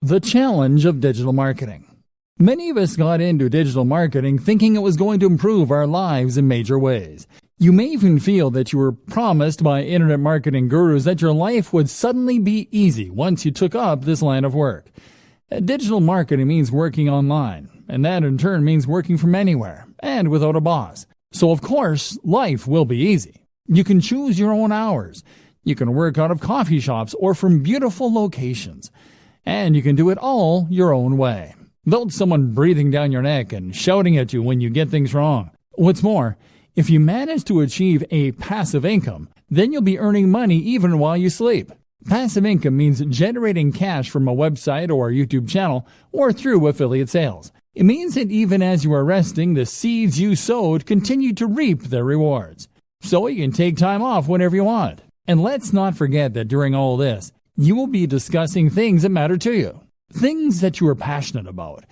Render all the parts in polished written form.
The challenge of digital marketing. Many of us got into digital marketing thinking it was going to improve our lives in major ways. You may even feel that you were promised by internet marketing gurus that your life would suddenly be easy once you took up this line of work. Digital marketing means working online, and that in turn means working from anywhere and without a boss. So of course, life will be easy. You can choose your own hours. You can work out of coffee shops or from beautiful locations. And you can do it all your own way, without someone breathing down your neck and shouting at you when you get things wrong. What's more, if you manage to achieve a passive income, then you'll be earning money even while you sleep. Passive income means generating cash from a website or a YouTube channel or through affiliate sales. It means that even as you are resting, the seeds you sowed continue to reap their rewards. So you can take time off whenever you want. And let's not forget that during all this, you will be discussing things that matter to you. Things that you are passionate about.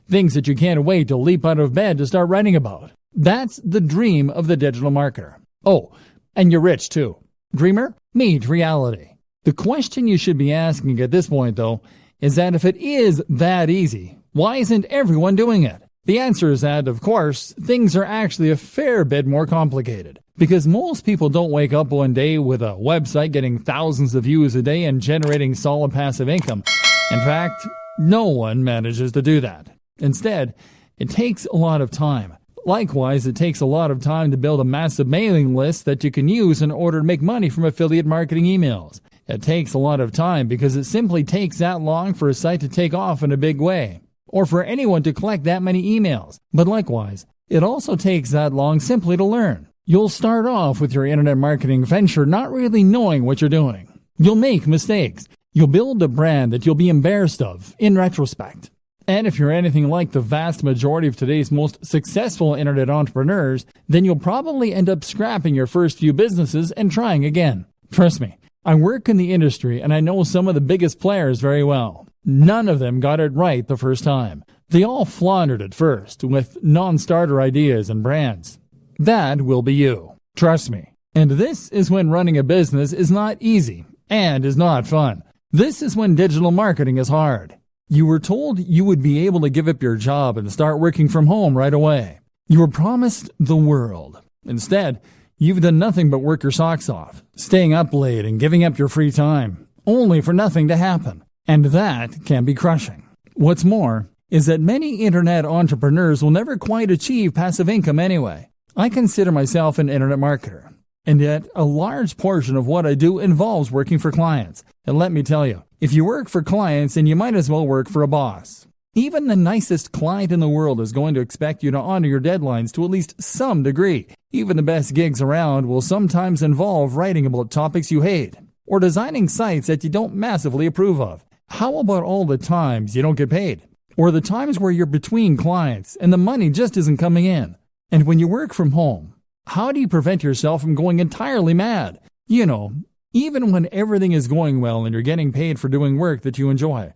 Things that you can't wait to leap out of bed to start writing about. That's the dream of the digital marketer. Oh, and you're rich too. Dreamer, meet reality. The question you should be asking at this point, though, is that if it is that easy, why isn't everyone doing it? The answer is that, of course, things are actually a fair bit more complicated. Because most people don't wake up one day with a website getting thousands of views a day and generating solid passive income. In fact, no one manages to do that. Instead, it takes a lot of time. Likewise, it takes a lot of time to build a massive mailing list that you can use in order to make money from affiliate marketing emails. It takes a lot of time because it simply takes that long for a site to take off in a big way, or for anyone to collect that many emails. But likewise, it also takes that long simply to learn. You'll start off with your internet marketing venture not really knowing what you're doing. You'll make mistakes. You'll build a brand that you'll be embarrassed of in retrospect. And if you're anything like the vast majority of today's most successful internet entrepreneurs, then you'll probably end up scrapping your first few businesses and trying again. Trust me, I work in the industry and I know some of the biggest players very well. None of them got it right the first time. They all floundered at first with non-starter ideas and brands. That will be you. Trust me. And this is when running a business is not easy and is not fun. This is when digital marketing is hard. You were told you would be able to give up your job and start working from home right away. You were promised the world. Instead, you've done nothing but work your socks off, staying up late and giving up your free time, only for nothing to happen. And that can be crushing. What's more is that many internet entrepreneurs will never quite achieve passive income anyway. I consider myself an internet marketer, and yet a large portion of what I do involves working for clients. And let me tell you, if you work for clients, then you might as well work for a boss. Even the nicest client in the world is going to expect you to honor your deadlines to at least some degree. Even the best gigs around will sometimes involve writing about topics you hate, or designing sites that you don't massively approve of. How about all the times you don't get paid? Or the times where you're between clients and the money just isn't coming in? And when you work from home, how do you prevent yourself from going entirely mad? You know, even when everything is going well and you're getting paid for doing work that you enjoy,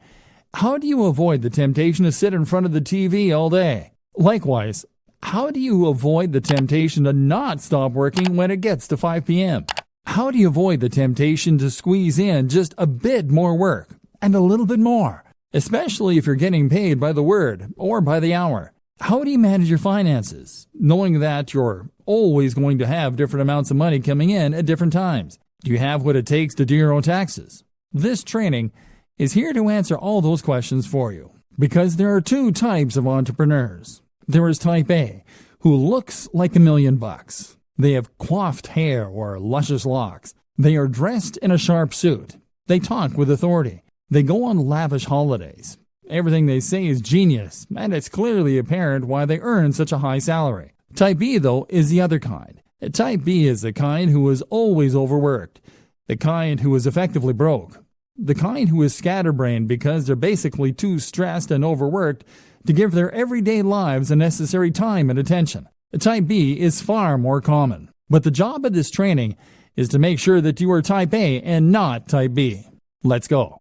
how do you avoid the temptation to sit in front of the TV all day? Likewise, how do you avoid the temptation to not stop working when it gets to 5 p.m.? How do you avoid the temptation to squeeze in just a bit more work and a little bit more, especially if you're getting paid by the word or by the hour? How do you manage your finances, knowing that you're always going to have different amounts of money coming in at different times? Do you have what it takes to do your own taxes? This training is here to answer all those questions for you, because there are two types of entrepreneurs. There is type A, who looks like $1,000,000. They have coiffed hair or luscious locks. They are dressed in a sharp suit. They talk with authority. They go on lavish holidays. Everything they say is genius, and it's clearly apparent why they earn such a high salary. Type B, though, is the other kind. Type B is the kind who is always overworked, the kind who is effectively broke, the kind who is scatterbrained because they're basically too stressed and overworked to give their everyday lives the necessary time and attention. Type B is far more common, but the job of this training is to make sure that you are Type A and not Type B. Let's go.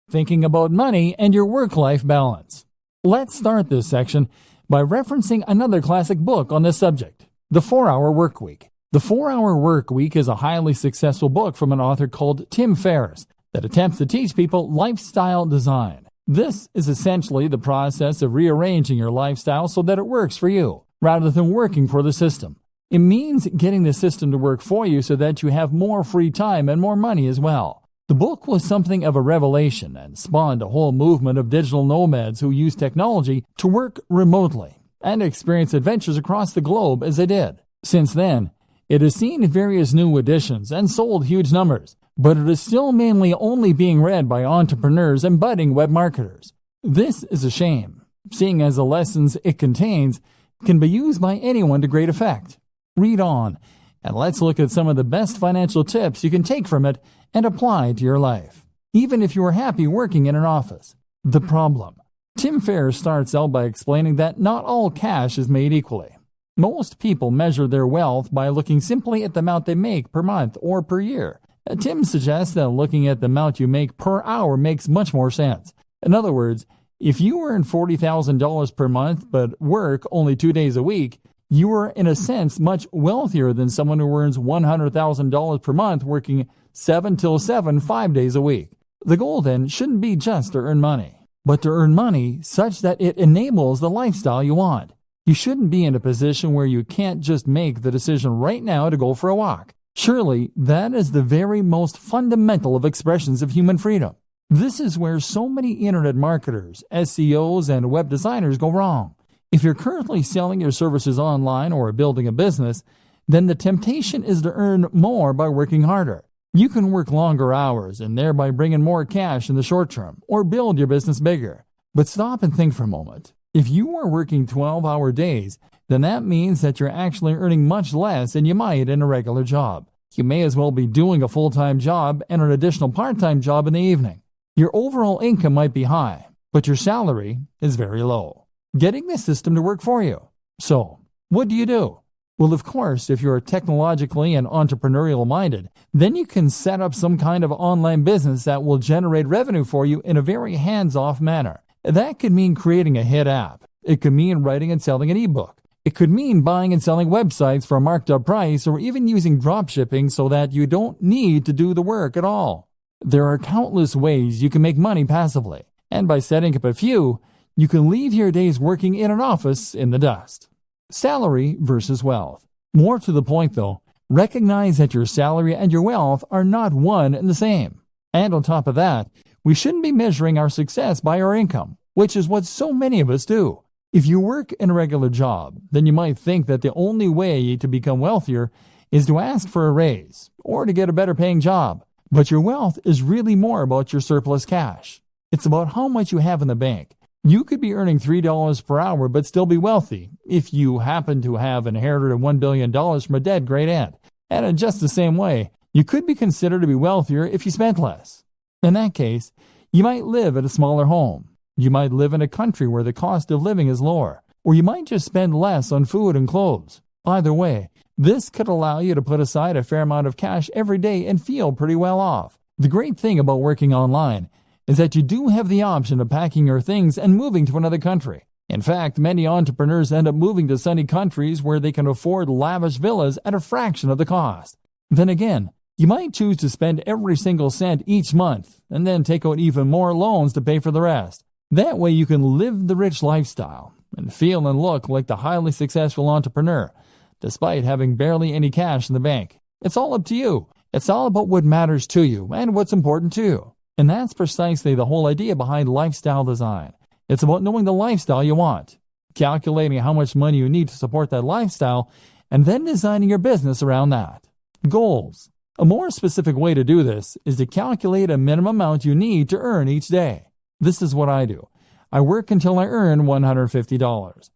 Thinking about money and your work-life balance. Let's start this section by referencing another classic book on this subject, The 4-Hour Workweek. The 4-Hour Workweek is a highly successful book from an author called Tim Ferriss. that attempts to teach people lifestyle design. This is essentially the process of rearranging your lifestyle so that it works for you, rather than working for the system. It means getting the system to work for you so that you have more free time and more money as well. The book was something of a revelation and spawned a whole movement of digital nomads who use technology to work remotely and experience adventures across the globe as they did. Since then, it has seen various new editions and sold huge numbers, but it is still mainly only being read by entrepreneurs and budding web marketers. This is a shame, seeing as the lessons it contains can be used by anyone to great effect. Read on, and let's look at some of the best financial tips you can take from it and apply to your life, even if you are happy working in an office. The problem. Tim Ferriss starts out by explaining that not all cash is made equally. Most people measure their wealth by looking simply at the amount they make per month or per year. Tim suggests that looking at the amount you make per hour makes much more sense. In other words, if you earn $40,000 per month but work only 2 days a week, you are in a sense much wealthier than someone who earns $100,000 per month working 7 till 7, 5 days a week. The goal then shouldn't be just to earn money, but to earn money such that it enables the lifestyle you want. You shouldn't be in a position where you can't just make the decision right now to go for a walk. Surely, that is the very most fundamental of expressions of human freedom. This is where so many internet marketers, SEOs, and web designers go wrong. If you're currently selling your services online or building a business, then the temptation is to earn more by working harder. You can work longer hours and thereby bring in more cash in the short term, or build your business bigger. But stop and think for a moment. If you are working 12-hour days, then that means that you're actually earning much less than you might in a regular job. You may as well be doing a full-time job and an additional part-time job in the evening. Your overall income might be high, but your salary is very low. Getting the system to work for you. So, what do? Well, of course, if you're technologically and entrepreneurial minded, then you can set up some kind of online business that will generate revenue for you in a very hands-off manner. That could mean creating a hit app. It could mean writing and selling an ebook. It could mean buying and selling websites for a marked up price, or even using dropshipping so that you don't need to do the work at all. There are countless ways you can make money passively, and by setting up a few, you can leave your days working in an office in the dust. Salary versus wealth. More to the point though, recognize that your salary and your wealth are not one and the same. And on top of that, we shouldn't be measuring our success by our income, which is what so many of us do. If you work in a regular job, then you might think that the only way to become wealthier is to ask for a raise or to get a better paying job. But your wealth is really more about your surplus cash. It's about how much you have in the bank. You could be earning $3 per hour but still be wealthy if you happen to have inherited $1 billion from a dead great aunt. And in just the same way, you could be considered to be wealthier if you spent less. In that case, you might live at a smaller home. You might live in a country where the cost of living is lower, or you might just spend less on food and clothes. Either way, this could allow you to put aside a fair amount of cash every day and feel pretty well off. The great thing about working online is that you do have the option of packing your things and moving to another country. In fact, many entrepreneurs end up moving to sunny countries where they can afford lavish villas at a fraction of the cost. Then again, you might choose to spend every single cent each month and then take out even more loans to pay for the rest. That way you can live the rich lifestyle and feel and look like the highly successful entrepreneur, despite having barely any cash in the bank. It's all up to you. It's all about what matters to you and what's important to you. And that's precisely the whole idea behind lifestyle design. It's about knowing the lifestyle you want, calculating how much money you need to support that lifestyle, and then designing your business around that. Goals. A more specific way to do this is to calculate a minimum amount you need to earn each day. This is what I do. I work until I earn $150.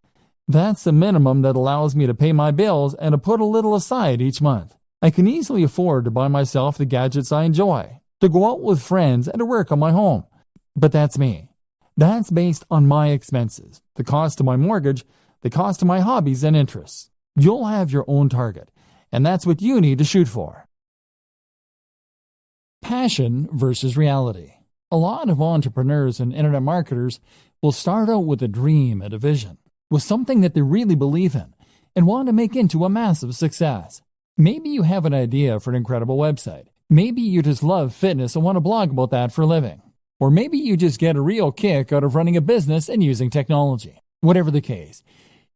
That's the minimum that allows me to pay my bills and to put a little aside each month. I can easily afford to buy myself the gadgets I enjoy, to go out with friends, and to work on my home. But that's me. That's based on my expenses, the cost of my mortgage, the cost of my hobbies and interests. You'll have your own target, and that's what you need to shoot for. Passion versus reality. A lot of entrepreneurs and internet marketers will start out with a dream and a vision, with something that they really believe in and want to make into a massive success. Maybe you have an idea for an incredible website. Maybe you just love fitness and want to blog about that for a living. Or maybe you just get a real kick out of running a business and using technology. Whatever the case,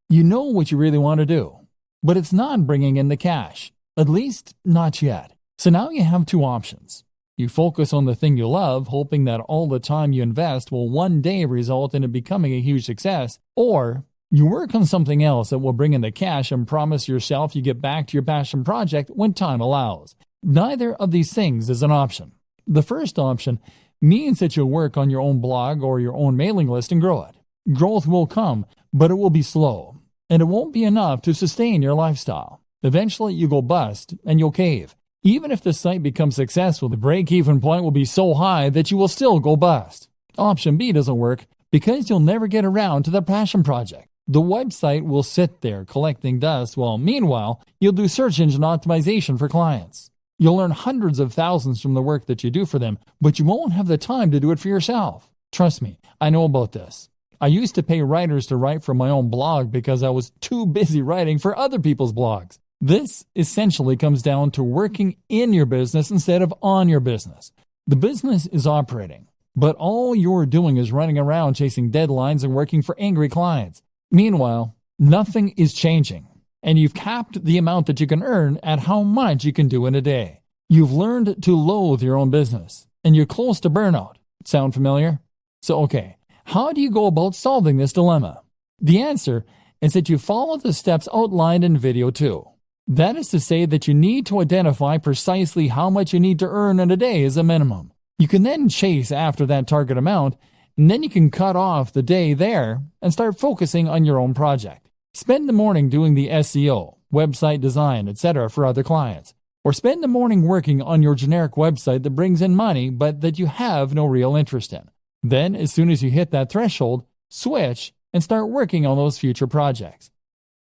you know what you really want to do, but it's not bringing in the cash. At least, not yet. So now you have two options. You focus on the thing you love, hoping that all the time you invest will one day result in it becoming a huge success, or you work on something else that will bring in the cash and promise yourself you get back to your passion project when time allows. Neither of these things is an option. The first option means that you'll work on your own blog or your own mailing list and grow it. Growth will come, but it will be slow, and it won't be enough to sustain your lifestyle. Eventually, you go bust and you'll cave. Even if the site becomes successful, the break-even point will be so high that you will still go bust. Option B doesn't work because you'll never get around to the passion project. The website will sit there collecting dust while meanwhile, you'll do search engine optimization for clients. You'll earn hundreds of thousands from the work that you do for them, but you won't have the time to do it for yourself. Trust me, I know about this. I used to pay writers to write for my own blog because I was too busy writing for other people's blogs. This essentially comes down to working in your business instead of on your business. The business is operating, but all you're doing is running around chasing deadlines and working for angry clients. Meanwhile, nothing is changing, and you've capped the amount that you can earn at how much you can do in a day. You've learned to loathe your own business, and you're close to burnout. Sound familiar? So, okay, how do you go about solving this dilemma? The answer is that you follow the steps outlined in video 2. That is to say that you need to identify precisely how much you need to earn in a day as a minimum. You can then chase after that target amount, and then you can cut off the day there and start focusing on your own project. Spend the morning doing the SEO, website design, etc. for other clients. Or spend the morning working on your generic website that brings in money but that you have no real interest in. Then, as soon as you hit that threshold, switch and start working on those future projects.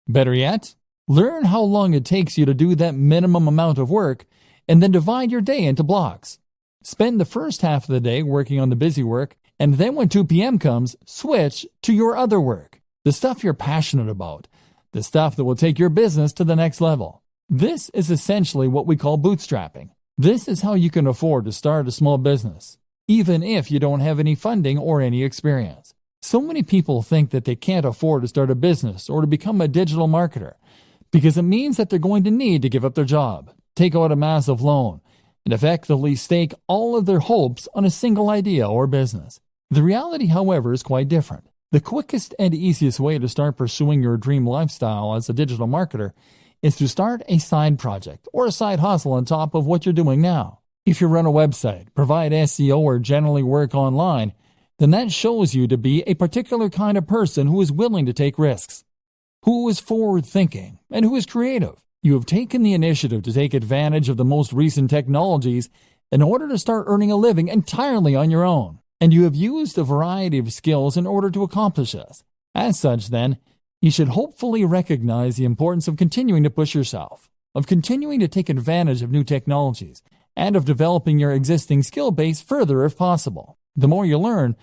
Better yet, learn how long it takes you to do that minimum amount of work and then divide your day into blocks. Spend the first half of the day working on the busy work, and then when 2 p.m. comes, switch to your other work, the stuff you're passionate about, the stuff that will take your business to the next level. This is essentially what we call bootstrapping. This is how you can afford to start a small business, even if you don't have any funding or any experience. So many people think that they can't afford to start a business or to become a digital marketer, because it means that they're going to need to give up their job, take out a massive loan, and effectively stake all of their hopes on a single idea or business. The reality, however, is quite different. The quickest and easiest way to start pursuing your dream lifestyle as a digital marketer is to start a side project or a side hustle on top of what you're doing now. If you run a website, provide SEO, or generally work online, then that shows you to be a particular kind of person who is willing to take risks, who is forward-thinking, and who is creative. You have taken the initiative to take advantage of the most recent technologies in order to start earning a living entirely on your own, and you have used a variety of skills in order to accomplish this. As such, then, you should hopefully recognize the importance of continuing to push yourself, of continuing to take advantage of new technologies, and of developing your existing skill base further if possible. The more you learn,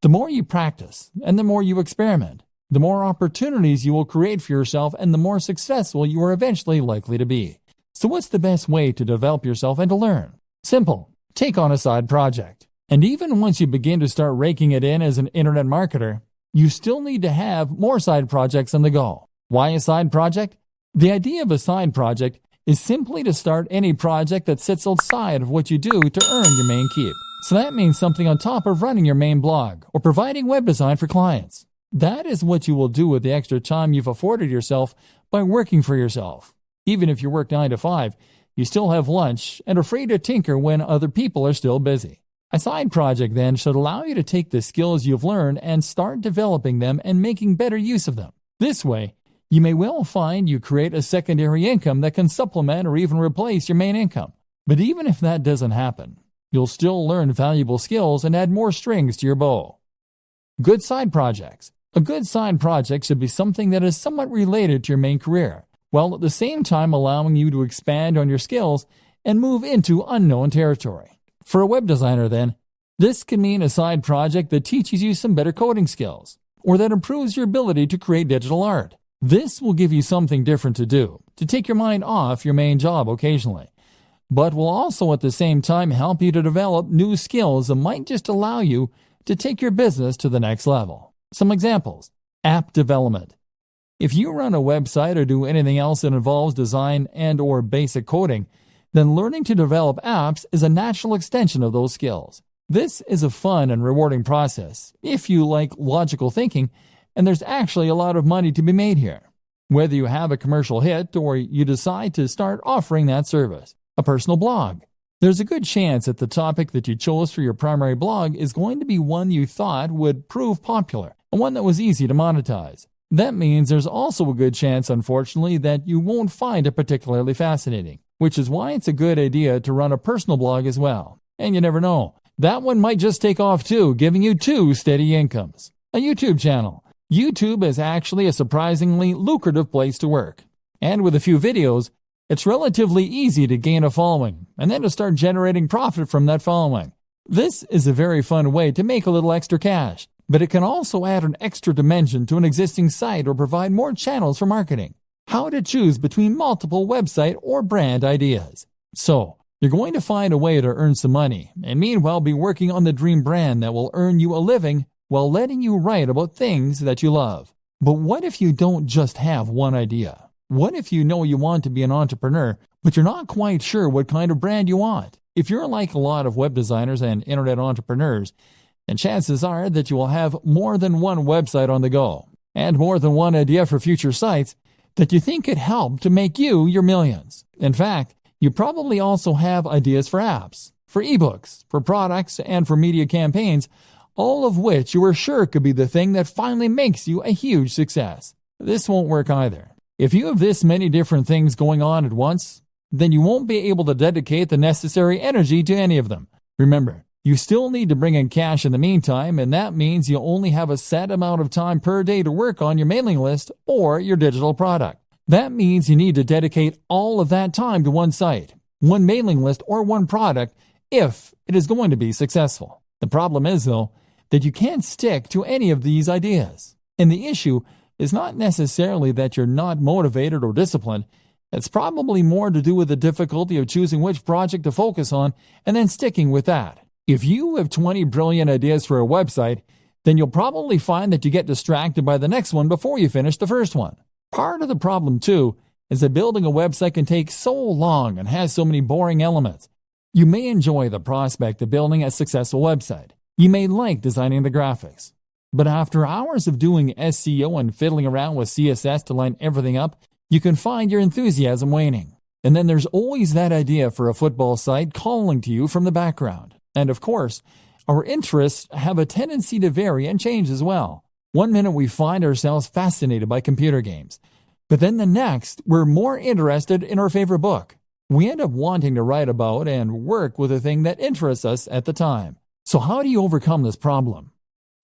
the more you practice, and the more you experiment, the more opportunities you will create for yourself and the more successful you are eventually likely to be. So what's the best way to develop yourself and to learn? Simple. Take on a side project. And even once you begin to start raking it in as an internet marketer, you still need to have more side projects on the go. Why a side project? The idea of a side project is simply to start any project that sits outside of what you do to earn your main keep. So that means something on top of running your main blog or providing web design for clients. That is what you will do with the extra time you've afforded yourself by working for yourself. Even if you work 9 to 5, you still have lunch and are free to tinker when other people are still busy. A side project then should allow you to take the skills you've learned and start developing them and making better use of them. This way, you may well find you create a secondary income that can supplement or even replace your main income. But even if that doesn't happen, you'll still learn valuable skills and add more strings to your bow. Good side projects. A good side project should be something that is somewhat related to your main career, while at the same time allowing you to expand on your skills and move into unknown territory. For a web designer, then, this can mean a side project that teaches you some better coding skills, or that improves your ability to create digital art. This will give you something different to do, to take your mind off your main job occasionally. but will also at the same time help you to develop new skills that might just allow you to take your business to the next level. Some examples: app development. If you run a website or do anything else that involves design and/or basic coding, then learning to develop apps is a natural extension of those skills. This is a fun and rewarding process if you like logical thinking, and there's actually a lot of money to be made here. Whether you have a commercial hit or you decide to start offering that service. A personal blog. There's a good chance that the topic that you chose for your primary blog is going to be one you thought would prove popular, and one that was easy to monetize. That means there's also a good chance, unfortunately, that you won't find it particularly fascinating, which is why it's a good idea to run a personal blog as well. And you never know, that one might just take off too, giving you 2 steady incomes. A YouTube channel. YouTube is actually a surprisingly lucrative place to work. And with a few videos, it's relatively easy to gain a following, and then to start generating profit from that following. This is a very fun way to make a little extra cash, but it can also add an extra dimension to an existing site or provide more channels for marketing. How to choose between multiple website or brand ideas. So, you're going to find a way to earn some money, and meanwhile be working on the dream brand that will earn you a living while letting you write about things that you love. But what if you don't just have one idea? What if you know you want to be an entrepreneur, but you're not quite sure what kind of brand you want? If you're like a lot of web designers and internet entrepreneurs, then chances are that you will have more than one website on the go, and more than one idea for future sites that you think could help to make you your millions. In fact, you probably also have ideas for apps, for ebooks, for products, and for media campaigns, all of which you are sure could be the thing that finally makes you a huge success. This won't work either. If you have this many different things going on at once, then you won't be able to dedicate the necessary energy to any of them. Remember, you still need to bring in cash in the meantime, and that means you only have a set amount of time per day to work on your mailing list or your digital product. That means you need to dedicate all of that time to one site, one mailing list, or one product if it is going to be successful. The problem is, though, that you can't stick to any of these ideas. And the issue is not necessarily that you're not motivated or disciplined. It's probably more to do with the difficulty of choosing which project to focus on and then sticking with that. If you have 20 brilliant ideas for a website, then you'll probably find that you get distracted by the next one before you finish the first one. Part of the problem, too, is that building a website can take so long and has so many boring elements. You may enjoy the prospect of building a successful website. You may like designing the graphics. But after hours of doing SEO and fiddling around with CSS to line everything up, you can find your enthusiasm waning. And then there's always that idea for a football site calling to you from the background. And of course, our interests have a tendency to vary and change as well. One minute we find ourselves fascinated by computer games, but then the next we're more interested in our favorite book. We end up wanting to write about and work with a thing that interests us at the time. So how do you overcome this problem?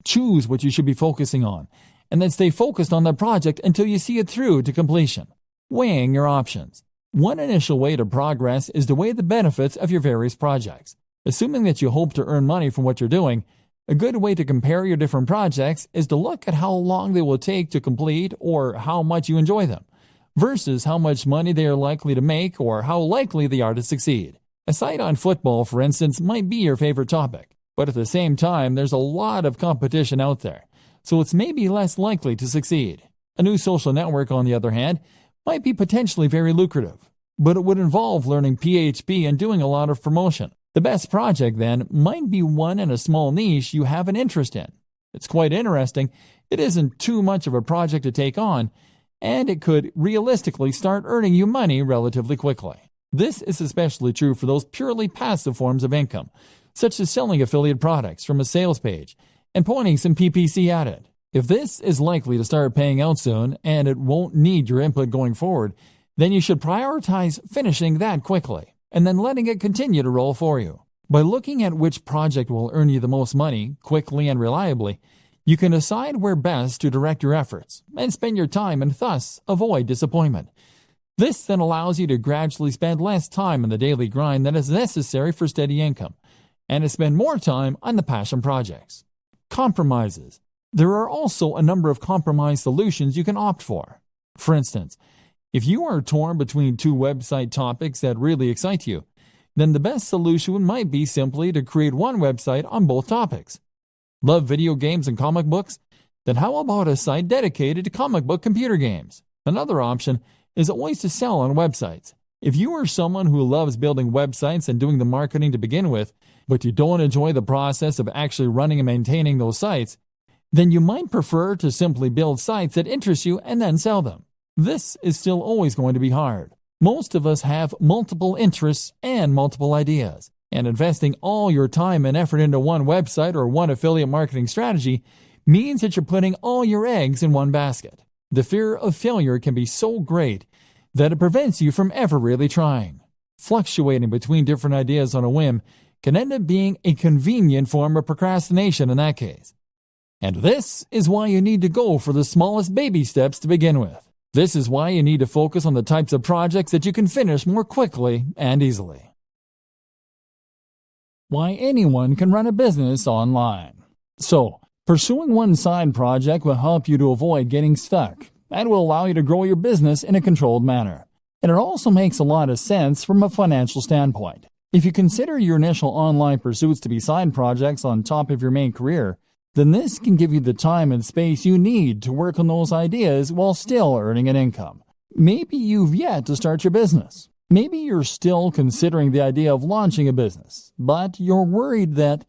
Choose what you should be focusing on, and then stay focused on that project until you see it through to completion. Weighing your options. One initial way to progress is to weigh the benefits of your various projects. Assuming that you hope to earn money from what you're doing, a good way to compare your different projects is to look at how long they will take to complete or how much you enjoy them, versus how much money they are likely to make or how likely they are to succeed. A site on football, for instance, might be your favorite topic. But at the same time, there's a lot of competition out there, so it's maybe less likely to succeed. A new social network, on the other hand, might be potentially very lucrative, but it would involve learning PHP and doing a lot of promotion. The best project, then, might be one in a small niche you have an interest in. It's quite interesting, it isn't too much of a project to take on, and it could realistically start earning you money relatively quickly. This is especially true for those purely passive forms of income, such as selling affiliate products from a sales page and pointing some PPC at it. If this is likely to start paying out soon and it won't need your input going forward, then you should prioritize finishing that quickly and then letting it continue to roll for you. By looking at which project will earn you the most money quickly and reliably, you can decide where best to direct your efforts and spend your time and thus avoid disappointment. This then allows you to gradually spend less time in the daily grind that is necessary for steady income, and to spend more time on the passion projects. Compromises. There are also a number of compromise solutions you can opt for. For instance, if you are torn between 2 website topics that really excite you, then the best solution might be simply to create one website on both topics. Love video games and comic books? Then how about a site dedicated to comic book computer games? Another option is always to sell on websites. If you are someone who loves building websites and doing the marketing to begin with, but you don't enjoy the process of actually running and maintaining those sites, then you might prefer to simply build sites that interest you and then sell them. This is still always going to be hard. Most of us have multiple interests and multiple ideas, and investing all your time and effort into one website or one affiliate marketing strategy means that you're putting all your eggs in one basket. The fear of failure can be so great that it prevents you from ever really trying. Fluctuating between different ideas on a whim can end up being a convenient form of procrastination in that case. And this is why you need to go for the smallest baby steps to begin with. This is why you need to focus on the types of projects that you can finish more quickly and easily. Why anyone can run a business online. So, pursuing one side project will help you to avoid getting stuck and will allow you to grow your business in a controlled manner. And it also makes a lot of sense from a financial standpoint. If you consider your initial online pursuits to be side projects on top of your main career, then this can give you the time and space you need to work on those ideas while still earning an income. Maybe you've yet to start your business. Maybe you're still considering the idea of launching a business, but you're worried that,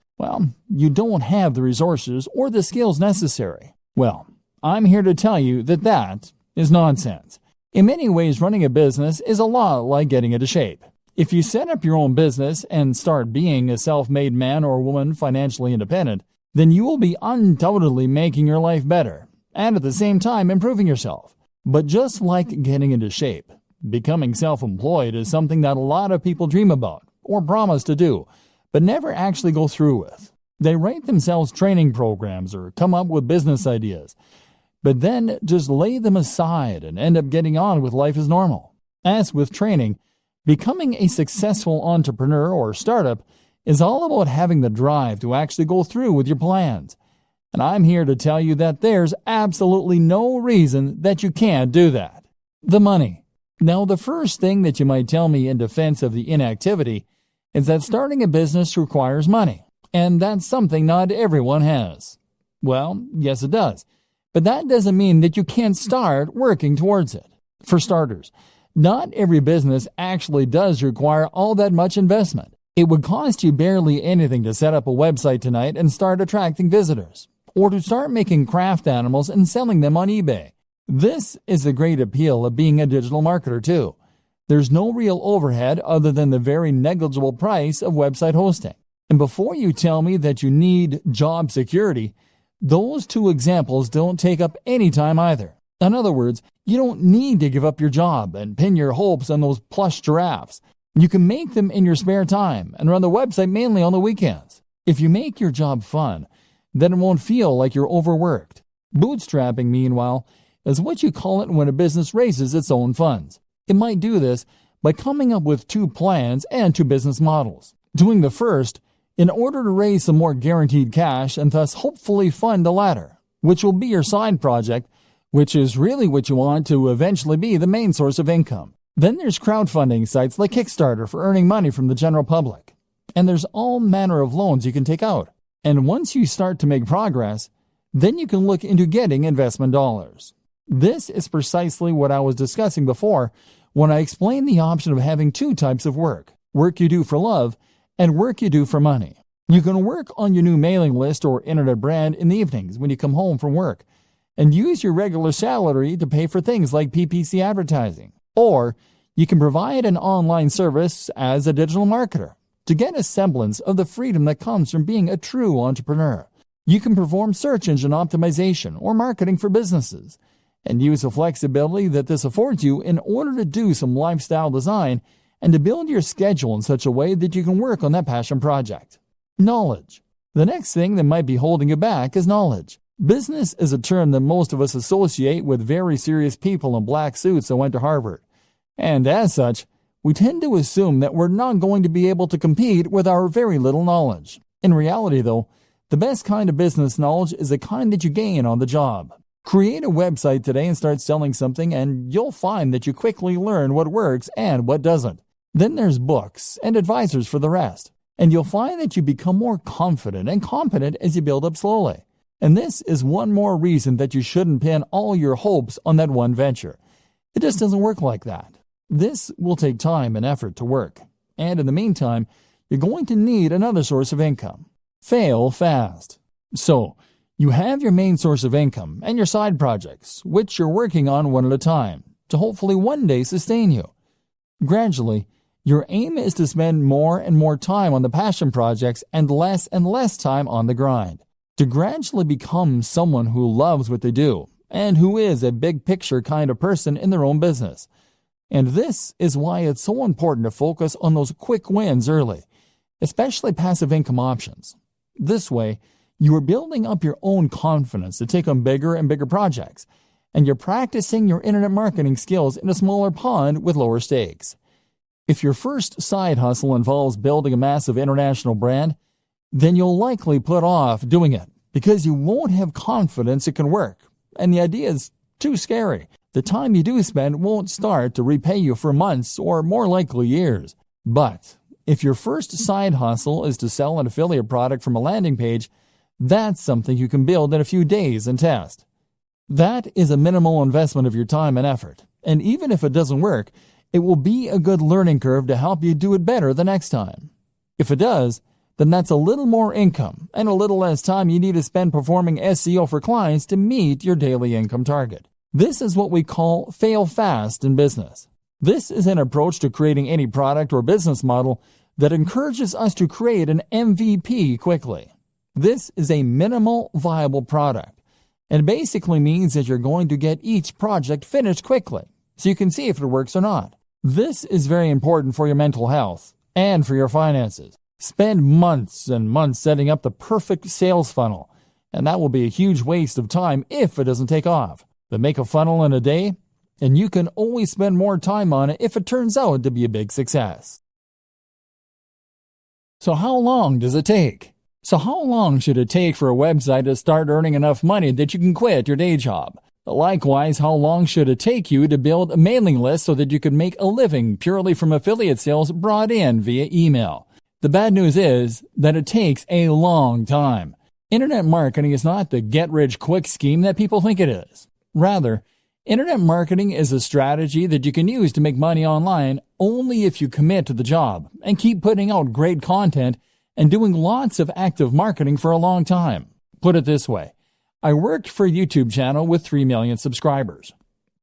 you don't have the resources or the skills necessary. Well, I'm here to tell you that that is nonsense. In many ways, running a business is a lot like getting into shape. If you set up your own business and start being a self-made man or woman financially independent, then you will be undoubtedly making your life better and at the same time improving yourself. But just like getting into shape, becoming self-employed is something that a lot of people dream about or promise to do, but never actually go through with. They write themselves training programs or come up with business ideas, but then just lay them aside and end up getting on with life as normal. As with training, becoming a successful entrepreneur or startup is all about having the drive to actually go through with your plans. And I'm here to tell you that there's absolutely no reason that you can't do that. The money. Now, the first thing that you might tell me in defense of the inactivity is that starting a business requires money, and that's something not everyone has. Well, yes it does, but that doesn't mean that you can't start working towards it. For starters, not every business actually does require all that much investment. It would cost you barely anything to set up a website tonight and start attracting visitors, or to start making craft animals and selling them on eBay. This is the great appeal of being a digital marketer too. There's no real overhead other than the very negligible price of website hosting. And before you tell me that you need job security, those two examples don't take up any time either. In other words, you don't need to give up your job and pin your hopes on those plush giraffes. You can make them in your spare time and run the website mainly on the weekends. If you make your job fun, then it won't feel like you're overworked. Bootstrapping, meanwhile, is what you call it when a business raises its own funds. It might do this by coming up with two plans and two business models. Doing the first in order to raise some more guaranteed cash and thus hopefully fund the latter, which will be your side project, which is really what you want to eventually be the main source of income. Then there's crowdfunding sites like Kickstarter for earning money from the general public. And there's all manner of loans you can take out. And once you start to make progress, then you can look into getting investment dollars. This is precisely what I was discussing before when I explained the option of having two types of work you do for love and work you do for money. You can work on your new mailing list or internet brand in the evenings when you come home from work and use your regular salary to pay for things like PPC advertising. Or you can provide an online service as a digital marketer to get a semblance of the freedom that comes from being a true entrepreneur. You can perform search engine optimization or marketing for businesses and use the flexibility that this affords you in order to do some lifestyle design and to build your schedule in such a way that you can work on that passion project. Knowledge. The next thing that might be holding you back is knowledge. Business is a term that most of us associate with very serious people in black suits that went to Harvard. And as such, we tend to assume that we're not going to be able to compete with our very little knowledge. In reality, though, the best kind of business knowledge is the kind that you gain on the job. Create a website today and start selling something, and you'll find that you quickly learn what works and what doesn't. Then there's books and advisors for the rest. And you'll find that you become more confident and competent as you build up slowly. And this is one more reason that you shouldn't pin all your hopes on that one venture. It just doesn't work like that. This will take time and effort to work. And in the meantime, you're going to need another source of income. Fail fast. So, you have your main source of income and your side projects, which you're working on one at a time, to hopefully one day sustain you. Gradually, your aim is to spend more and more time on the passion projects and less time on the grind. To gradually become someone who loves what they do and who is a big picture kind of person in their own business. And this is why it's so important to focus on those quick wins early, especially passive income options. This way, you are building up your own confidence to take on bigger and bigger projects, and you're practicing your internet marketing skills in a smaller pond with lower stakes. If your first side hustle involves building a massive international brand, then you'll likely put off doing it because you won't have confidence it can work, and the idea is too scary. The time you do spend won't start to repay you for months or more likely years. But if your first side hustle is to sell an affiliate product from a landing page, that's something you can build in a few days and test. That is a minimal investment of your time and effort, and even if it doesn't work, it will be a good learning curve to help you do it better the next time. If it does, then that's a little more income and a little less time you need to spend performing SEO for clients to meet your daily income target. This is what we call fail fast in business. This is an approach to creating any product or business model that encourages us to create an MVP quickly. This is a minimal viable product, and basically means that you're going to get each project finished quickly, so you can see if it works or not. This is very important for your mental health and for your finances. Spend months and months setting up the perfect sales funnel, and that will be a huge waste of time if it doesn't take off. But make a funnel in a day, and you can always spend more time on it if it turns out to be a big success. So how long does it take? So how long should it take for a website to start earning enough money that you can quit your day job? Likewise, how long should it take you to build a mailing list so that you can make a living purely from affiliate sales brought in via email? The bad news is that it takes a long time. Internet marketing is not the get-rich-quick scheme that people think it is. Rather, internet marketing is a strategy that you can use to make money online only if you commit to the job and keep putting out great content and doing lots of active marketing for a long time. Put it this way. I worked for a YouTube channel with 3 million subscribers.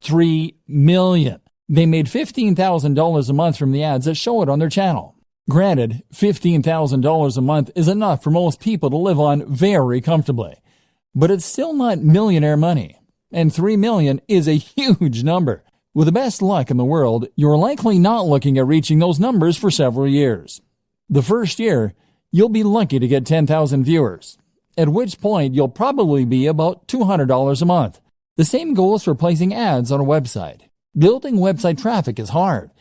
3 million. They made $15,000 a month from the ads that show it on their channel. Granted, $15,000 a month is enough for most people to live on very comfortably. But it's still not millionaire money. And 3 million is a huge number. With the best luck in the world, you're likely not looking at reaching those numbers for several years. The first year, you'll be lucky to get 10,000 viewers, at which point you'll probably be about $200 a month. The same goes for placing ads on a website. Building website traffic is hard.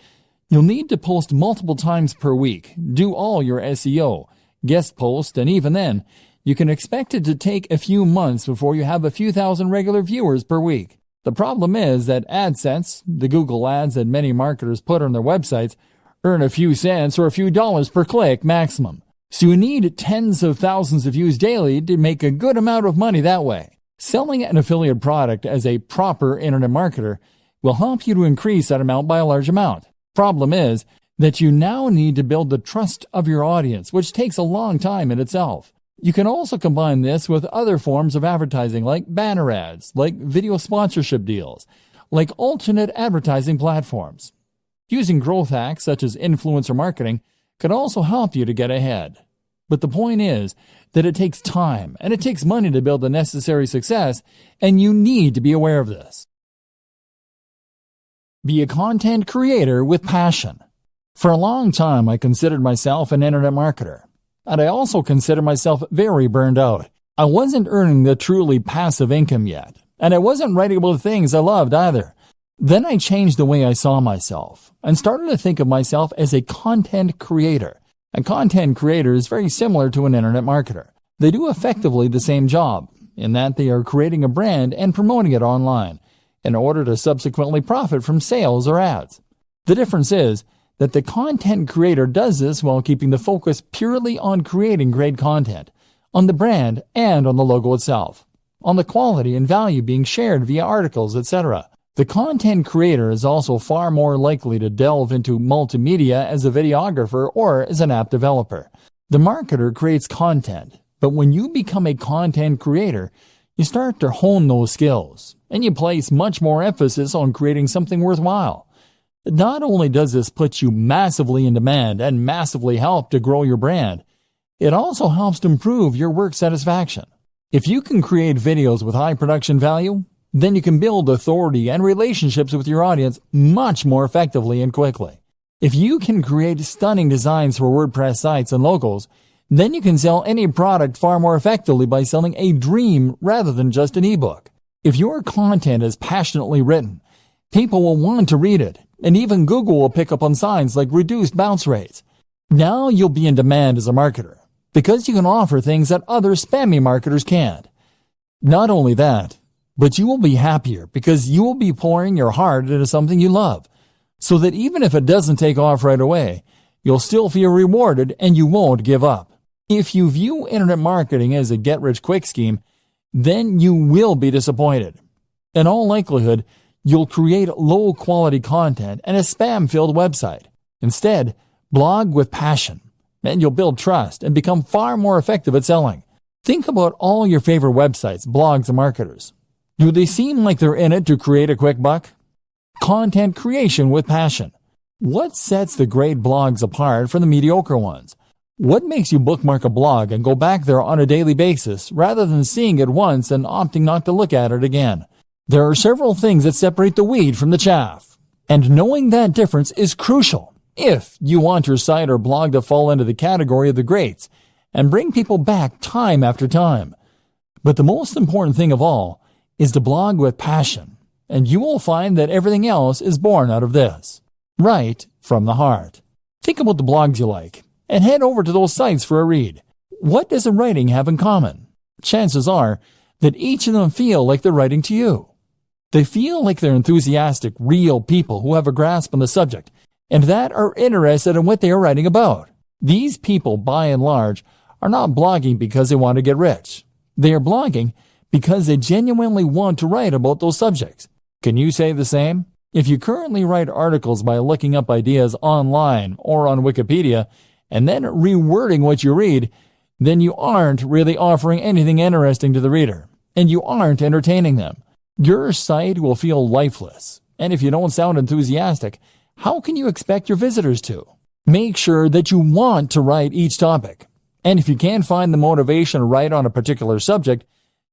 You'll need to post multiple times per week, do all your SEO, guest post, and even then, you can expect it to take a few months before you have a few thousand regular viewers per week. The problem is that AdSense, the Google ads that many marketers put on their websites, earn a few cents or a few dollars per click maximum. So you need tens of thousands of views daily to make a good amount of money that way. Selling an affiliate product as a proper internet marketer will help you to increase that amount by a large amount. Problem is that you now need to build the trust of your audience, which takes a long time in itself. You can also combine this with other forms of advertising like banner ads, like video sponsorship deals, like alternate advertising platforms. Using growth hacks such as influencer marketing can also help you to get ahead. But the point is that it takes time and it takes money to build the necessary success, and you need to be aware of this. Be a content creator with passion. For a long time, I considered myself an internet marketer, and I also consider myself very burned out. I wasn't earning the truly passive income yet, and I wasn't writing about the things I loved either. Then I changed the way I saw myself and started to think of myself as a content creator. A content creator is very similar to an internet marketer. They do effectively the same job in that they are creating a brand and promoting it online in order to subsequently profit from sales or ads. The difference is that the content creator does this while keeping the focus purely on creating great content, on the brand and on the logo itself, on the quality and value being shared via articles, etc. The content creator is also far more likely to delve into multimedia as a videographer or as an app developer. The marketer creates content, but when you become a content creator, you start to hone those skills, and you place much more emphasis on creating something worthwhile. Not only does this put you massively in demand and massively help to grow your brand, it also helps to improve your work satisfaction. If you can create videos with high production value, then you can build authority and relationships with your audience much more effectively and quickly. If you can create stunning designs for WordPress sites and logos, then you can sell any product far more effectively by selling a dream rather than just an ebook. If your content is passionately written, people will want to read it, and even Google will pick up on signs like reduced bounce rates. Now you'll be in demand as a marketer, because you can offer things that other spammy marketers can't. Not only that, but you will be happier because you will be pouring your heart into something you love, so that even if it doesn't take off right away, you'll still feel rewarded and you won't give up. If you view internet marketing as a get-rich-quick scheme, then you will be disappointed. In all likelihood, you'll create low-quality content and a spam-filled website. Instead, blog with passion, and you'll build trust and become far more effective at selling. Think about all your favorite websites, blogs, and marketers. Do they seem like they're in it to create a quick buck? Content creation with passion. What sets the great blogs apart from the mediocre ones? What makes you bookmark a blog and go back there on a daily basis rather than seeing it once and opting not to look at it again? There are several things that separate the wheat from the chaff, and knowing that difference is crucial if you want your site or blog to fall into the category of the greats and bring people back time after time. But the most important thing of all is to blog with passion, and you will find that everything else is born out of this, right from the heart. Think about the blogs you like, and head over to those sites for a read. What does the writing have in common? Chances are that each of them feel like they're writing to you. They feel like they're enthusiastic, real people who have a grasp on the subject and that are interested in what they are writing about. These people, by and large, are not blogging because they want to get rich. They are blogging because they genuinely want to write about those subjects. Can you say the same? If you currently write articles by looking up ideas online or on Wikipedia and then rewording what you read, then you aren't really offering anything interesting to the reader, and you aren't entertaining them. Your site will feel lifeless, and if you don't sound enthusiastic, how can you expect your visitors to? Make sure that you want to write each topic, and if you can't find the motivation to write on a particular subject,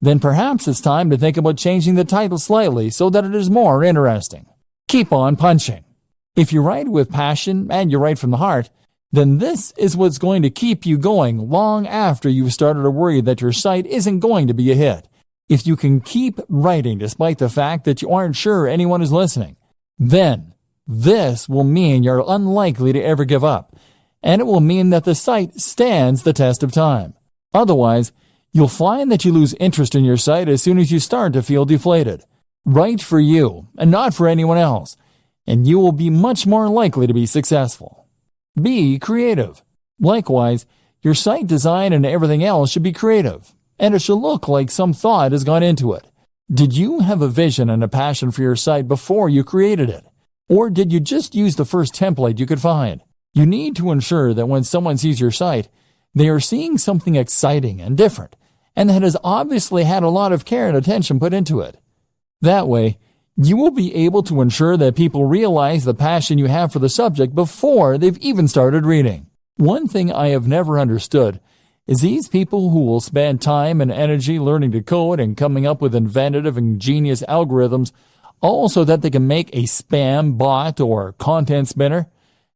then perhaps it's time to think about changing the title slightly so that it is more interesting. Keep on punching. If you write with passion and you write from the heart, then this is what's going to keep you going long after you've started to worry that your site isn't going to be a hit. If you can keep writing despite the fact that you aren't sure anyone is listening, then this will mean you're unlikely to ever give up, and it will mean that the site stands the test of time. Otherwise, you'll find that you lose interest in your site as soon as you start to feel deflated. Write for you and not for anyone else, and you will be much more likely to be successful. Be creative. Likewise, your site design and everything else should be creative, and it should look like some thought has gone into it. Did you have a vision and a passion for your site before you created it? Or did you just use the first template you could find? You need to ensure that when someone sees your site, they are seeing something exciting and different, and that has obviously had a lot of care and attention put into it. That way, you will be able to ensure that people realize the passion you have for the subject before they've even started reading. One thing I have never understood is these people who will spend time and energy learning to code and coming up with inventive and genius algorithms all so that they can make a spam bot or content spinner.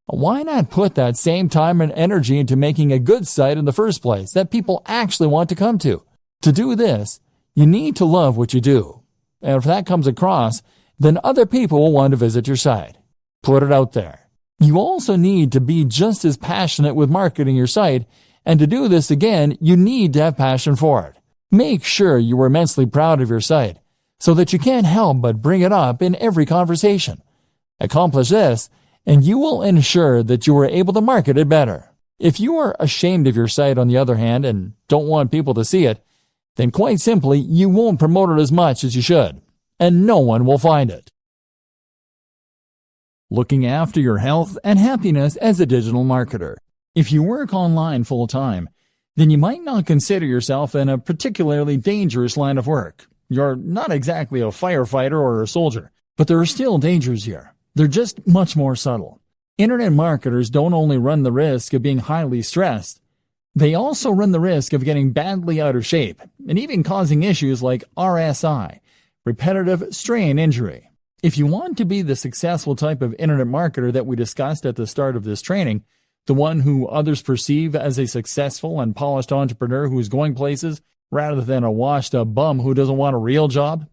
Why not put that same time and energy into making a good site in the first place that people actually want to come to? To do this, you need to love what you do. And if that comes across, then other people will want to visit your site. Put it out there. You also need to be just as passionate with marketing your site, and to do this again, you need to have passion for it. Make sure you are immensely proud of your site, so that you can't help but bring it up in every conversation. Accomplish this, and you will ensure that you are able to market it better. If you are ashamed of your site, on the other hand, and don't want people to see it, then quite simply, you won't promote it as much as you should, and no one will find it. Looking after your health and happiness as a digital marketer. If you work online full-time, then you might not consider yourself in a particularly dangerous line of work. You're not exactly a firefighter or a soldier, but there are still dangers here. They're just much more subtle. Internet marketers don't only run the risk of being highly stressed, they also run the risk of getting badly out of shape and even causing issues like RSI, repetitive strain injury. If you want to be the successful type of internet marketer that we discussed at the start of this training, the one who others perceive as a successful and polished entrepreneur who is going places rather than a washed-up bum who doesn't want a real job,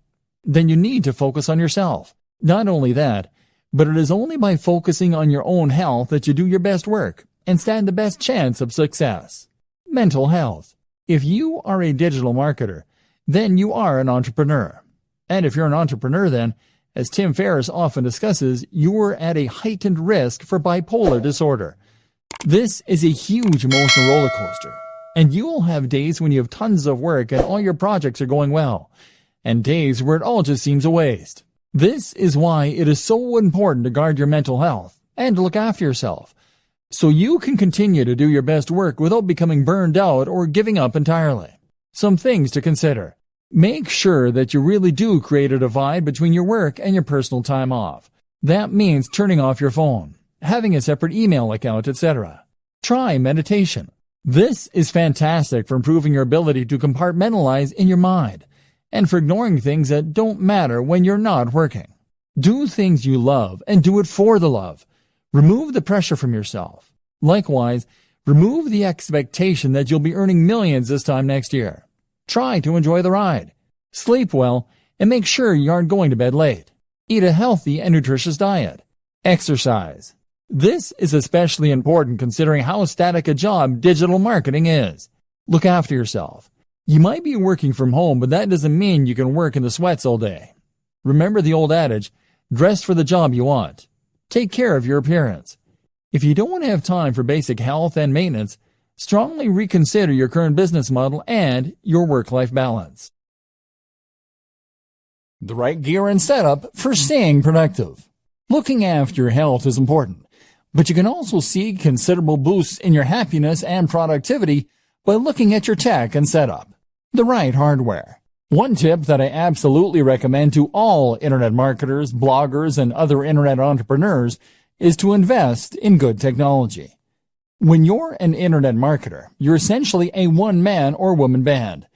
then you need to focus on yourself. Not only that, but it is only by focusing on your own health that you do your best work and stand the best chance of success. Mental health. If you are a digital marketer, then you are an entrepreneur. And if you're an entrepreneur, then, as Tim Ferriss often discusses, you are at a heightened risk for bipolar disorder. This is a huge emotional roller coaster, and you will have days when you have tons of work and all your projects are going well, and days where it all just seems a waste. This is why it is so important to guard your mental health and to look after yourself, so you can continue to do your best work without becoming burned out or giving up entirely. Some things to consider. Make sure that you really do create a divide between your work and your personal time off. That means turning off your phone, having a separate email account, etc. Try meditation. This is fantastic for improving your ability to compartmentalize in your mind and for ignoring things that don't matter when you're not working. Do things you love and do it for the love. Remove the pressure from yourself. Likewise, remove the expectation that you'll be earning millions this time next year. Try to enjoy the ride. Sleep well and make sure you aren't going to bed late. Eat a healthy and nutritious diet. Exercise. This is especially important considering how static a job digital marketing is. Look after yourself. You might be working from home, but that doesn't mean you can work in the sweats all day. Remember the old adage, dress for the job you want. Take care of your appearance. If you don't have time for basic health and maintenance, strongly reconsider your current business model and your work-life balance. The right gear and setup for staying productive. Looking after your health is important, but you can also see considerable boosts in your happiness and productivity by looking at your tech and setup. The right hardware. One tip that I absolutely recommend to all internet marketers, bloggers, and other internet entrepreneurs is to invest in good technology. When you're an internet marketer, you're essentially a one-man or woman band.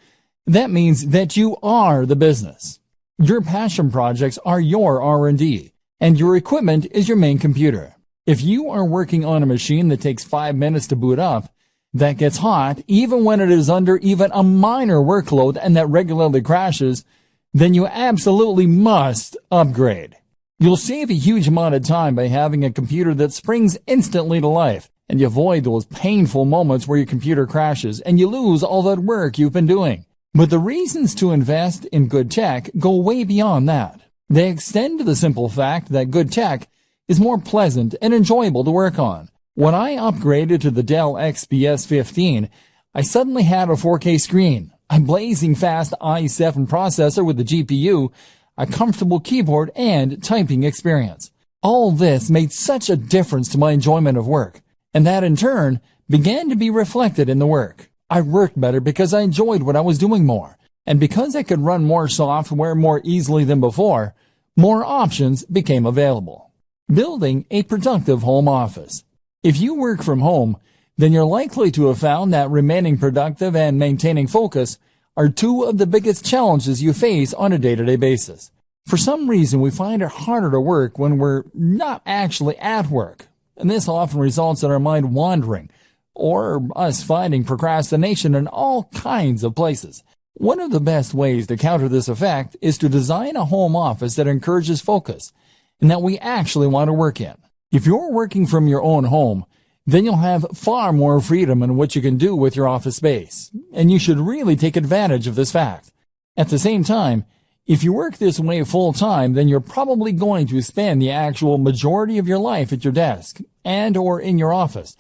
That means that you are the business. Your passion projects are your R&D, and your equipment is your main computer. If you are working on a machine that takes 5 minutes to boot up, that gets hot even when it is under even a minor workload and that regularly crashes, then you absolutely must upgrade. You'll save a huge amount of time by having a computer that springs instantly to life, and you avoid those painful moments where your computer crashes and you lose all that work you've been doing. But the reasons to invest in good tech go way beyond that. They extend to the simple fact that good tech is more pleasant and enjoyable to work on. When I upgraded to the Dell XPS 15, I suddenly had a 4K screen, a blazing fast i7 processor with a GPU, a comfortable keyboard, and typing experience. All this made such a difference to my enjoyment of work, and that in turn began to be reflected in the work. I worked better because I enjoyed what I was doing more, and because I could run more software more easily than before, more options became available. Building a productive home office. If you work from home, then you're likely to have found that remaining productive and maintaining focus are two of the biggest challenges you face on a day-to-day basis. For some reason, we find it harder to work when we're not actually at work, and this often results in our mind wandering, or us finding procrastination in all kinds of places. One of the best ways to counter this effect is to design a home office that encourages focus, and that we actually want to work in. If you're working from your own home, then you'll have far more freedom in what you can do with your office space, and you should really take advantage of this fact. At the same time, If you work this way full-time, then you're probably going to spend the actual majority of your life at your desk and or in your office.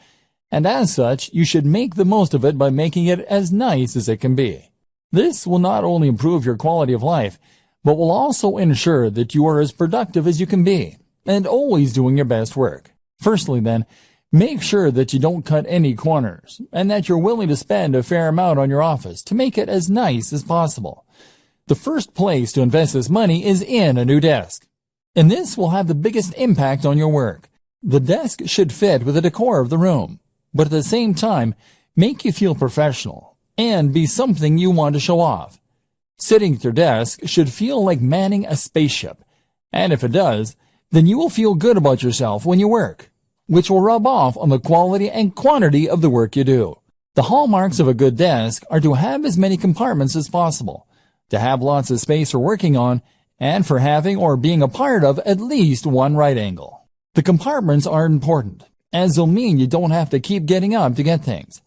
And as such, you should make the most of it by making it as nice as it can be. This will not only improve your quality of life, but will also ensure that you are as productive as you can be, and always doing your best work. Firstly then, make sure that you don't cut any corners, and that you're willing to spend a fair amount on your office to make it as nice as possible. The first place to invest this money is in a new desk, and this will have the biggest impact on your work. The desk should fit with the decor of the room, but at the same time, make you feel professional, and be something you want to show off. Sitting at your desk should feel like manning a spaceship, and if it does, then you will feel good about yourself when you work, which will rub off on the quality and quantity of the work you do. The hallmarks of a good desk are to have as many compartments as possible, to have lots of space for working on, and for having or being a part of at least one right angle. The compartments are important, as they'll mean you don't have to keep getting up to get things.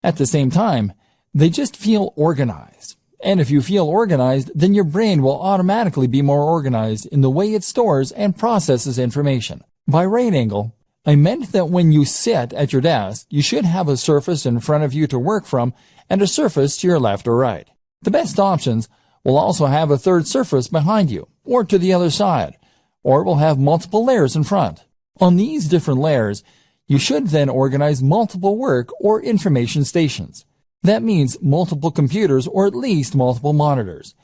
At the same time, they just feel organized. And if you feel organized, then your brain will automatically be more organized in the way it stores and processes information. By right angle, I meant that when you sit at your desk, you should have a surface in front of you to work from and a surface to your left or right. The best options will also have a third surface behind you, or to the other side, or it will have multiple layers in front. On these different layers, you should then organize multiple work or information stations. That means multiple computers or at least multiple monitors.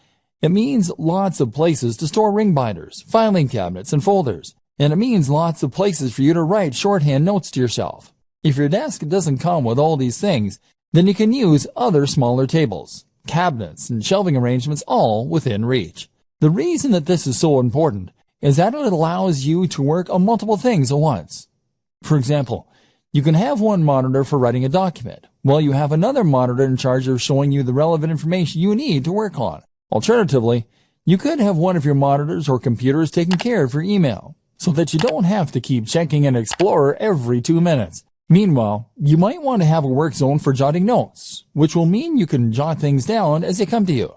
It means lots of places to store ring binders, filing cabinets, and folders. And it means lots of places for you to write shorthand notes to yourself. If your desk doesn't come with all these things, then you can use other smaller tables, cabinets, and shelving arrangements all within reach. The reason that this is so important is that it allows you to work on multiple things at once. For example, you can have one monitor for writing a document, while you have another monitor in charge of showing you the relevant information you need to work on. Alternatively, you could have one of your monitors or computers taking care of your email, so that you don't have to keep checking an Explorer every 2 minutes. Meanwhile, you might want to have a work zone for jotting notes, which will mean you can jot things down as they come to you.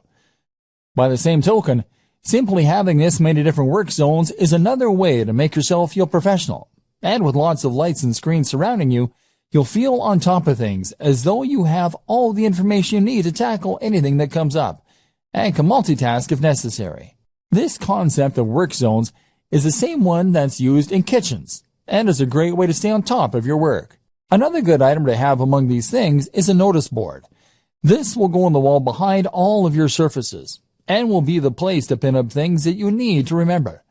By the same token, simply having this many different work zones is another way to make yourself feel professional. And with lots of lights and screens surrounding you, you'll feel on top of things, as though you have all the information you need to tackle anything that comes up, and can multitask if necessary. This concept of work zones is the same one that's used in kitchens, and is a great way to stay on top of your work. Another good item to have among these things is a notice board. This will go on the wall behind all of your surfaces, and will be the place to pin up things that you need to remember,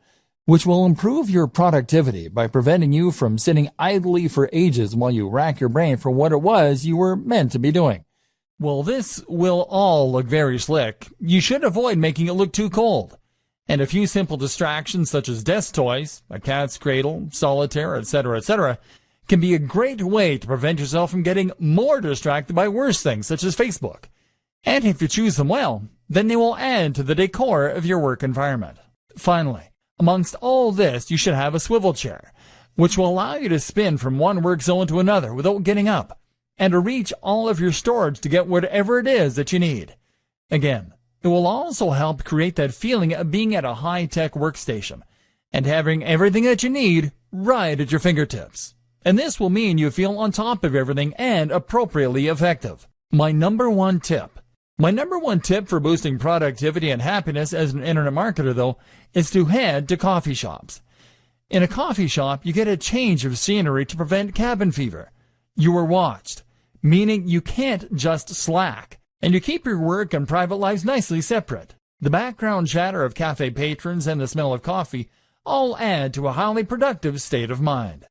which will improve your productivity by preventing you from sitting idly for ages while you rack your brain for what it was you were meant to be doing. Well, this will all look very slick. You should avoid making it look too cold. And a few simple distractions such as desk toys, a cat's cradle, solitaire, etc., can be a great way to prevent yourself from getting more distracted by worse things such as Facebook. And if you choose them well, then they will add to the decor of your work environment. Finally, amongst all this, you should have a swivel chair, which will allow you to spin from one work zone to another without getting up, and to reach all of your storage to get whatever it is that you need. Again, it will also help create that feeling of being at a high-tech workstation and having everything that you need right at your fingertips. And this will mean you feel on top of everything and appropriately effective. My number one tip for boosting productivity and happiness as an internet marketer, though, is to head to coffee shops. In a coffee shop, you get a change of scenery to prevent cabin fever. You are watched, meaning you can't just slack, and you keep your work and private lives nicely separate. The background chatter of cafe patrons and the smell of coffee all add to a highly productive state of mind.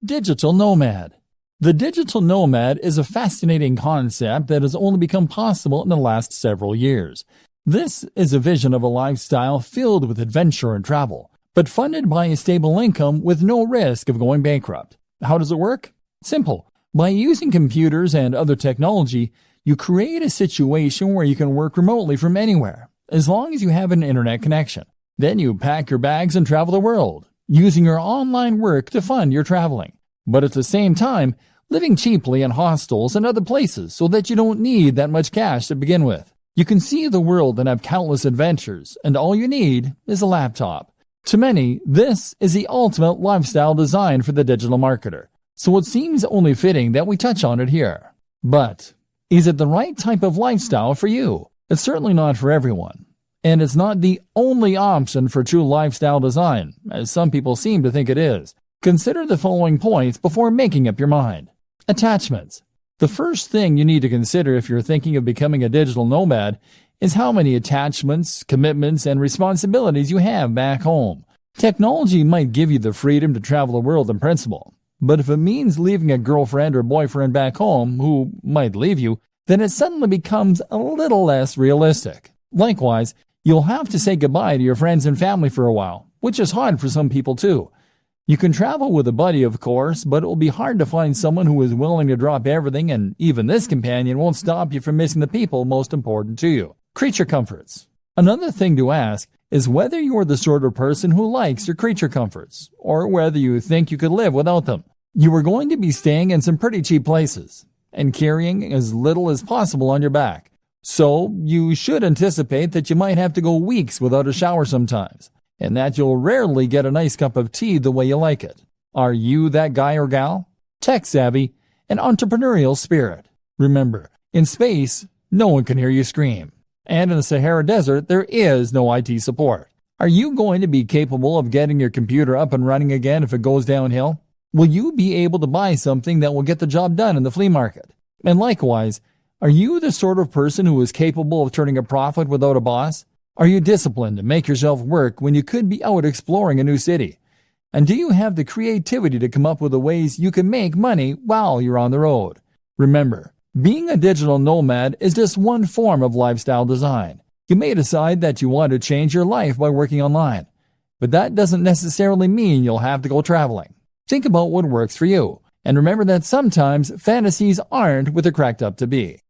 Digital Nomad. The digital nomad is a fascinating concept that has only become possible in the last several years. This is a vision of a lifestyle filled with adventure and travel, but funded by a stable income with no risk of going bankrupt. How does it work? Simple. By using computers and other technology, you create a situation where you can work remotely from anywhere, as long as you have an internet connection. Then you pack your bags and travel the world, using your online work to fund your traveling. But at the same time, living cheaply in hostels and other places so that you don't need that much cash to begin with. You can see the world and have countless adventures, and all you need is a laptop. To many, this is the ultimate lifestyle design for the digital marketer, so it seems only fitting that we touch on it here. But is it the right type of lifestyle for you? It's certainly not for everyone. And it's not the only option for true lifestyle design, as some people seem to think it is. Consider the following points before making up your mind. Attachments. The first thing you need to consider if you're thinking of becoming a digital nomad is how many attachments, commitments, and responsibilities you have back home. Technology might give you the freedom to travel the world in principle, but if it means leaving a girlfriend or boyfriend back home who might leave you, then it suddenly becomes a little less realistic. Likewise, you'll have to say goodbye to your friends and family for a while, which is hard for some people too. You can travel with a buddy, of course, but it will be hard to find someone who is willing to drop everything, and even this companion won't stop you from missing the people most important to you. Creature comforts. Another thing to ask is whether you're the sort of person who likes your creature comforts, or whether you think you could live without them. You are going to be staying in some pretty cheap places, and carrying as little as possible on your back. So you should anticipate that you might have to go weeks without a shower sometimes, and that you'll rarely get a nice cup of tea the way you like it. Are you that guy or gal? Tech savvy and entrepreneurial spirit. Remember, in space, no one can hear you scream. And in the Sahara Desert, there is no IT support. Are you going to be capable of getting your computer up and running again if it goes downhill? Will you be able to buy something that will get the job done in the flea market? And likewise, are you the sort of person who is capable of turning a profit without a boss? Are you disciplined to make yourself work when you could be out exploring a new city? And do you have the creativity to come up with the ways you can make money while you're on the road? Remember, being a digital nomad is just one form of lifestyle design. You may decide that you want to change your life by working online, but that doesn't necessarily mean you'll have to go traveling. Think about what works for you, and remember that sometimes fantasies aren't what they're cracked up to be.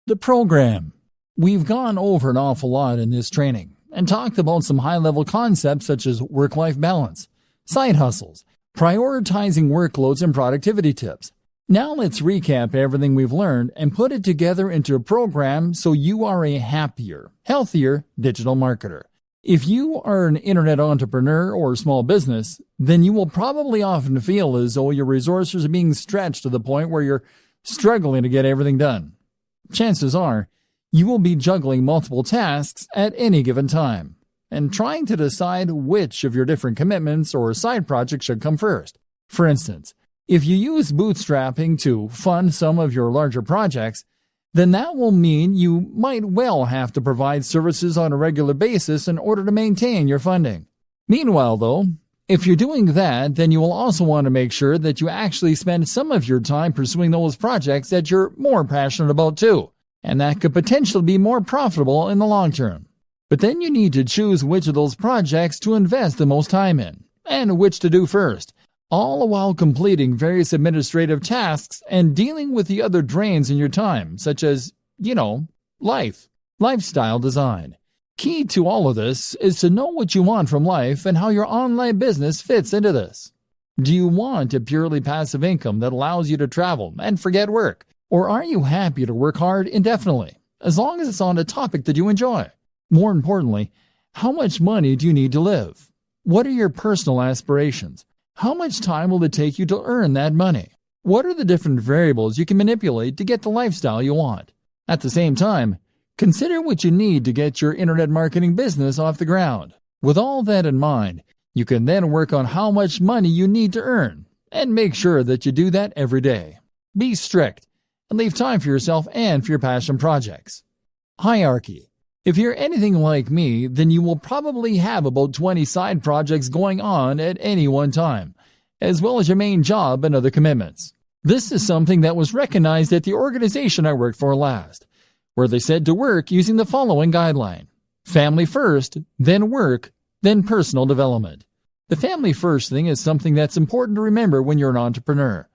The program. We've gone over an awful lot in this training and talked about some high-level concepts such as work-life balance, side hustles, prioritizing workloads, and productivity tips. Now let's recap everything we've learned and put it together into a program so you are a happier, healthier digital marketer. If you are an internet entrepreneur or small business, then you will probably often feel as though your resources are being stretched to the point where you're struggling to get everything done. Chances are, you will be juggling multiple tasks at any given time and trying to decide which of your different commitments or side projects should come first. For instance, if you use bootstrapping to fund some of your larger projects, then that will mean you might well have to provide services on a regular basis in order to maintain your funding. Meanwhile, though, if you're doing that, then you will also want to make sure that you actually spend some of your time pursuing those projects that you're more passionate about too, and that could potentially be more profitable in the long term. But then you need to choose which of those projects to invest the most time in, and which to do first, all while completing various administrative tasks and dealing with the other drains in your time, such as, lifestyle design. Key to all of this is to know what you want from life and how your online business fits into this. Do you want a purely passive income that allows you to travel and forget work? Or are you happy to work hard indefinitely, as long as it's on a topic that you enjoy? More importantly, how much money do you need to live? What are your personal aspirations? How much time will it take you to earn that money? What are the different variables you can manipulate to get the lifestyle you want? At the same time, consider what you need to get your internet marketing business off the ground. With all that in mind, you can then work on how much money you need to earn, and make sure that you do that every day. Be strict, and leave time for yourself and for your passion projects. Hierarchy. If you're anything like me, then you will probably have about 20 side projects going on at any one time, as well as your main job and other commitments. This is something that was recognized at the organization I worked for last, where they said to work using the following guideline: family first, then work, then personal development. The family first thing is something that's important to remember when you're an entrepreneur,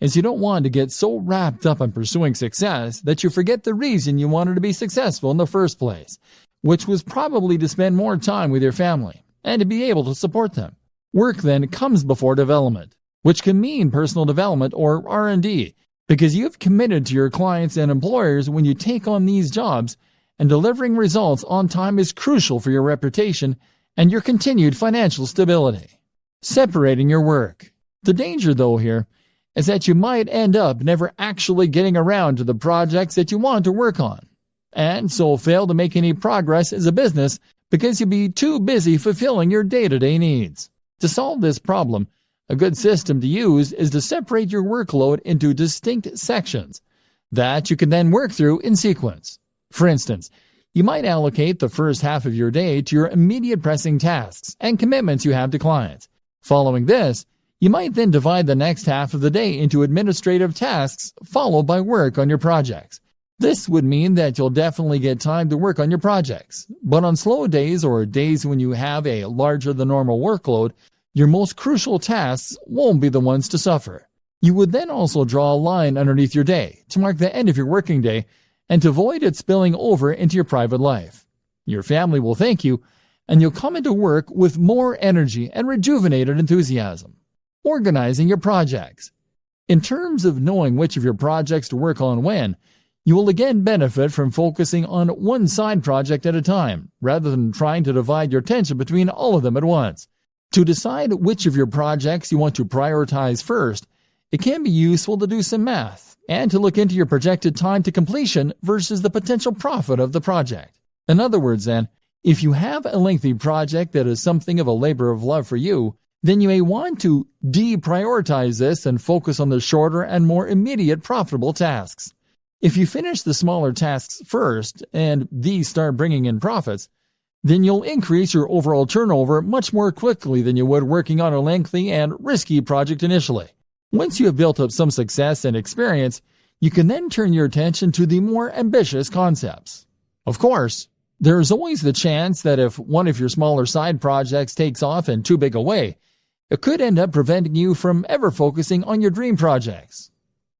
as you don't want to get so wrapped up in pursuing success that you forget the reason you wanted to be successful in the first place, which was probably to spend more time with your family and to be able to support them. Work then comes before development, which can mean personal development or R&D, because you've committed to your clients and employers when you take on these jobs, and delivering results on time is crucial for your reputation and your continued financial stability. Separating your work. The danger, though, here is that you might end up never actually getting around to the projects that you want to work on, and so fail to make any progress as a business because you'll be too busy fulfilling your day-to-day needs. To solve this problem, a good system to use is to separate your workload into distinct sections that you can then work through in sequence. For instance, you might allocate the first half of your day to your immediate pressing tasks and commitments you have to clients. Following this, you might then divide the next half of the day into administrative tasks followed by work on your projects. This would mean that you'll definitely get time to work on your projects, but on slow days or days when you have a larger than normal workload, your most crucial tasks won't be the ones to suffer. You would then also draw a line underneath your day to mark the end of your working day and to avoid it spilling over into your private life. Your family will thank you, and you'll come into work with more energy and rejuvenated enthusiasm. Organizing your projects. In terms of knowing which of your projects to work on when, you will again benefit from focusing on one side project at a time, rather than trying to divide your attention between all of them at once. To decide which of your projects you want to prioritize first, it can be useful to do some math and to look into your projected time to completion versus the potential profit of the project. In other words, then, if you have a lengthy project that is something of a labor of love for you, then you may want to deprioritize this and focus on the shorter and more immediate profitable tasks. If you finish the smaller tasks first and these start bringing in profits, then you'll increase your overall turnover much more quickly than you would working on a lengthy and risky project initially. Once you have built up some success and experience, you can then turn your attention to the more ambitious concepts. Of course, there is always the chance that if one of your smaller side projects takes off in too big a way, it could end up preventing you from ever focusing on your dream projects.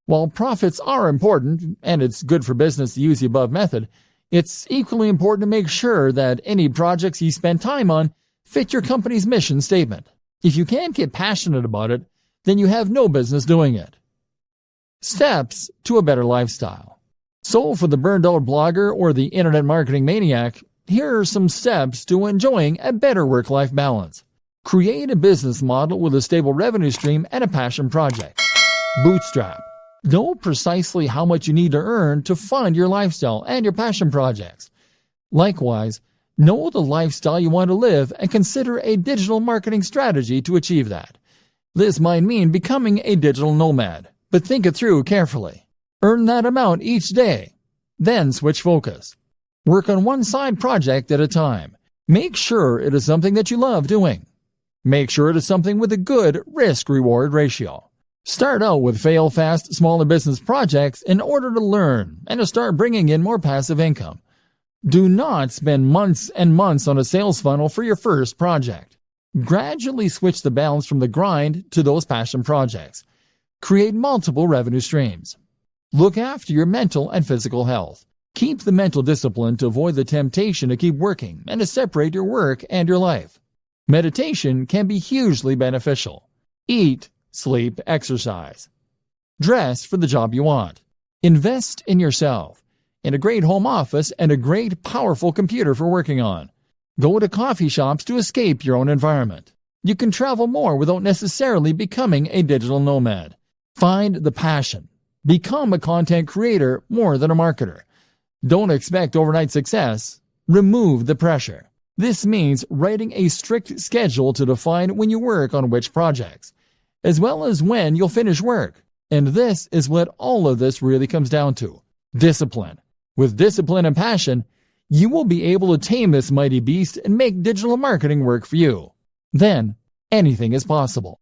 While profits are important, and it's good for business to use the above method, it's equally important to make sure that any projects you spend time on fit your company's mission statement. If you can't get passionate about it, then you have no business doing it. Steps to a better lifestyle. So for the burned-out blogger or the internet marketing maniac, here are some steps to enjoying a better work-life balance. Create a business model with a stable revenue stream and a passion project. Bootstrap. Know precisely how much you need to earn to fund your lifestyle and your passion projects. Likewise, know the lifestyle you want to live and consider a digital marketing strategy to achieve that. This might mean becoming a digital nomad, but think it through carefully. Earn that amount each day. Then switch focus. Work on one side project at a time. Make sure it is something that you love doing. Make sure it is something with a good risk-reward ratio. Start out with fail-fast smaller business projects in order to learn and to start bringing in more passive income. Do not spend months and months on a sales funnel for your first project. Gradually switch the balance from the grind to those passion projects. Create multiple revenue streams. Look after your mental and physical health. Keep the mental discipline to avoid the temptation to keep working and to separate your work and your life. Meditation can be hugely beneficial. Eat, sleep, exercise. Dress for the job you want. Invest in yourself, in a great home office and a great, powerful computer for working on. Go to coffee shops to escape your own environment. You can travel more without necessarily becoming a digital nomad. Find the passion. Become a content creator more than a marketer. Don't expect overnight success. Remove the pressure. This means writing a strict schedule to define when you work on which projects, as well as when you'll finish work. And this is what all of this really comes down to. Discipline. With discipline and passion, you will be able to tame this mighty beast and make digital marketing work for you. Then, anything is possible.